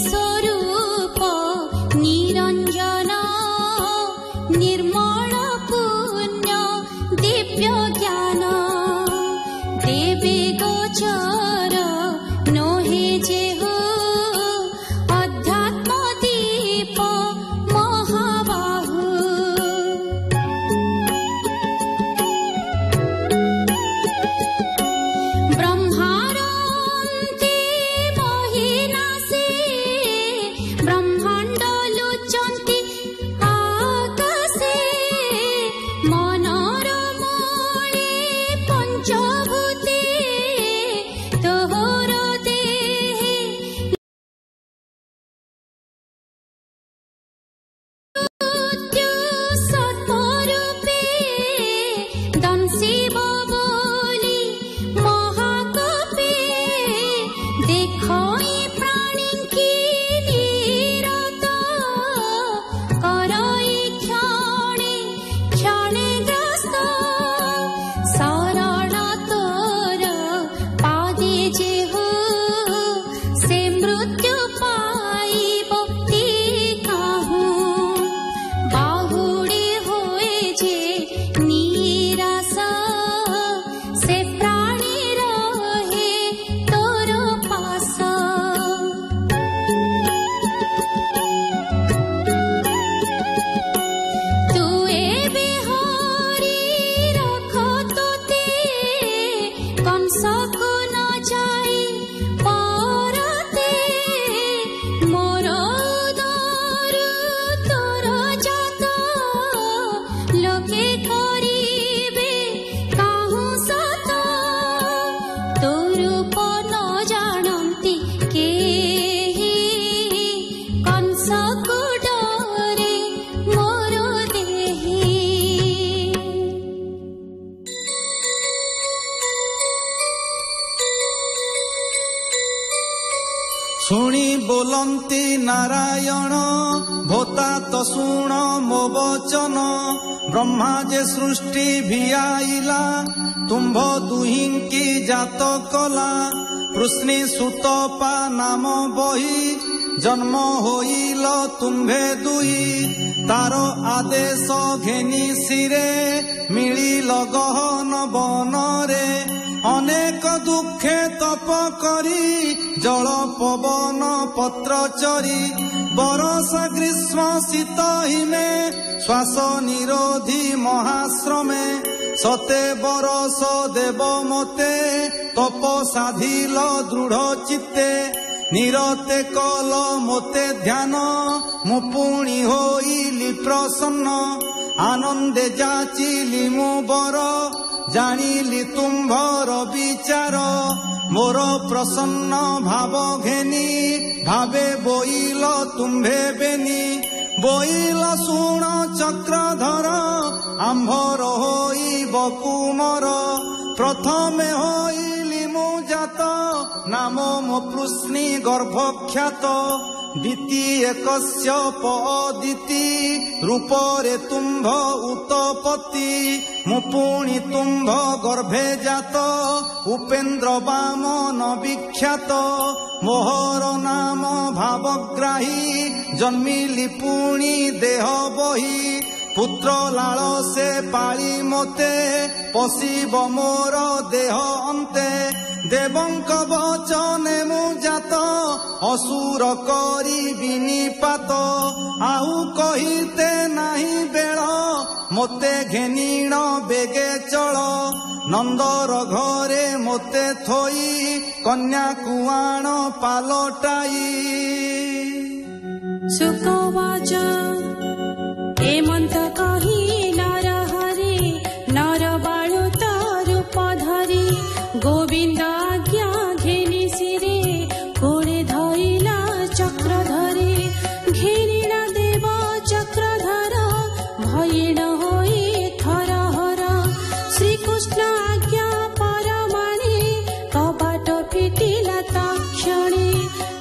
स्वरूप निरंजन निर्मल पुण्य दिव्य ज्ञान देवे गोचर नोहे जेहु अध्यात्म दीप महाबाहु ब्रह्मारंति महिनासे ब्रह्मांड लुचंति आकाशे मनोरमणि पंचभूते तोहर देहे मृत्यु सत्वरूपे दंशिव बोली महाकपे देखई प्राणी की निरत करई क्षणे क्षणे ग्रस्त शरण तोर पादे जेहु से मृत्यु पाइब काहू बाहुड़े होए जे निराश से प्राणी रहे तोर पास तू एबे हरि रख तोते कंस को न जाई परते मोर उदरु तोर जात लोके करिबे काहू सत तोर रूप न जानती केहि कंस को डरे मोर देहि शुणी बोलंती नारायण भोता तो शुण मो वचन ब्रह्मा जे सृष्टि भियाइला तुम्भ दुहिंकी जात कला कृष्णी सुतपा नाम बही जन्म होइल तुम्भे दुई तार आदेश घेनी सिरे मिलिल गहन बनरे अनेक दुखे तप करी जल पवन पत्र चरी बरस ग्रीष्म शीत हिमे श्वास निरोधी महाश्रमे सते बरस देव मते तप साधिल दृढ़ चित्ते निरते कल मोते ध्यान मु पुणी होइली प्रसन्न आनंदे जाचिली मु बर जानिली तुम्भर विचार मोर प्रसन्न भाव घेनी भावे बोइल तुम्भे बेनी बोइल शुण चक्रधर आंभर होइब कुमर प्रथमे होइली मु जात नाम मो पृश्नी गर्भख्यात द्वितीय कश्यप अदिति रूपरे तुम्भ उत्पत्ति मु पुणी तुम्भ गर्भे जात उपेन्द्र वामन विख्यात मोहर नाम भावग्राही जन्मिली पुणी देह बही पुत्र लाल से पाली मते पशिब मोर देह अन्ते देवंक वचने मु जात असुर करी विनिपात आउ कहिते नाही बेळ मोते घेनिण बेगे चल नंदर घरे मोते थोई कन्या कुआण पालटाई सुकवाच हेमंत कही नर हरे नर बाळु रूप धरी गोविंद आज्ञा घेनी सिरे कोड़े धइला चक्र धरे घेनिला देव चक्रधर भयेण होई थर हर श्रीकृष्ण आज्ञा परमाणे कपाट फिटिला तक्षणे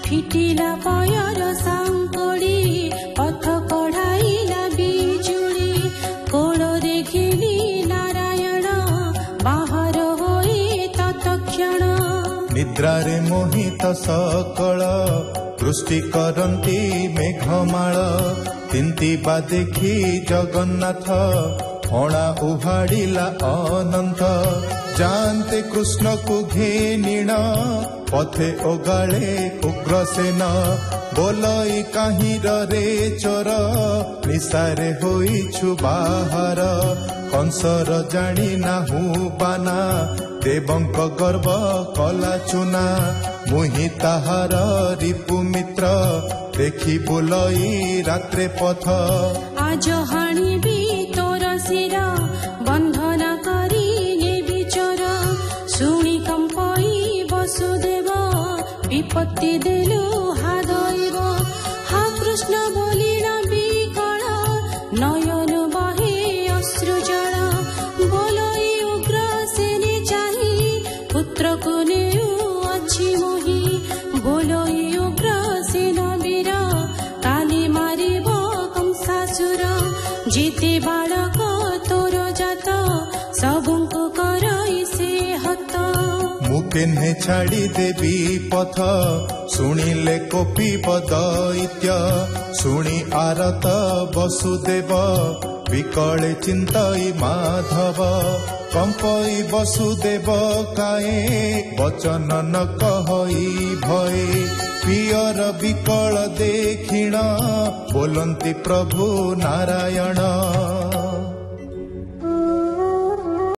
फिटिला पयर सांकोड़ी पथ कढ़ाइला बिजुड़ी कोड़े घेनी नारायण बाहर होई तत्क्षण निद्रारे मोहित सकल सृष्टि करन्ति मेघमाळ तिन्तिबा देखि जगन्नाथ फणा उहाडिला अनंत जानते कृष्ण को घेनिण पथे ओगाळे उग्रसेन बोलई काहीर रे चोर निशारे होइछु बाहर कंसर जानी नाहु बाना देवंक गर्व कला चुना मुहि ताहार रिपु मित्र देखि बोलई रात्रे पथ आज हाणिबी तोर शिर बंधना करी नेबी चोर शुणी कंपई वसुदेव विपत्ति देलु हादैव हा कृष्ण बोलिल विकल नयन बहे अश्रु जल बोलई उग्र सेने चाही पुत्र को नेउ अछि मोहि बोलई उग्र सेन वीर काली मारिब कंसासुर जीते बालक तोर जात सबुଙ୍କୁ करई से हत मुकेन्हे छाड़ी देवी पथ शुणिले कोपिब दैत्य शुणी आरत वसुदेव विकले चिंतई माधव कंपई वसुदेव काए वचन न कहई भय पियर विकल देखिण बोलंती प्रभु नारायण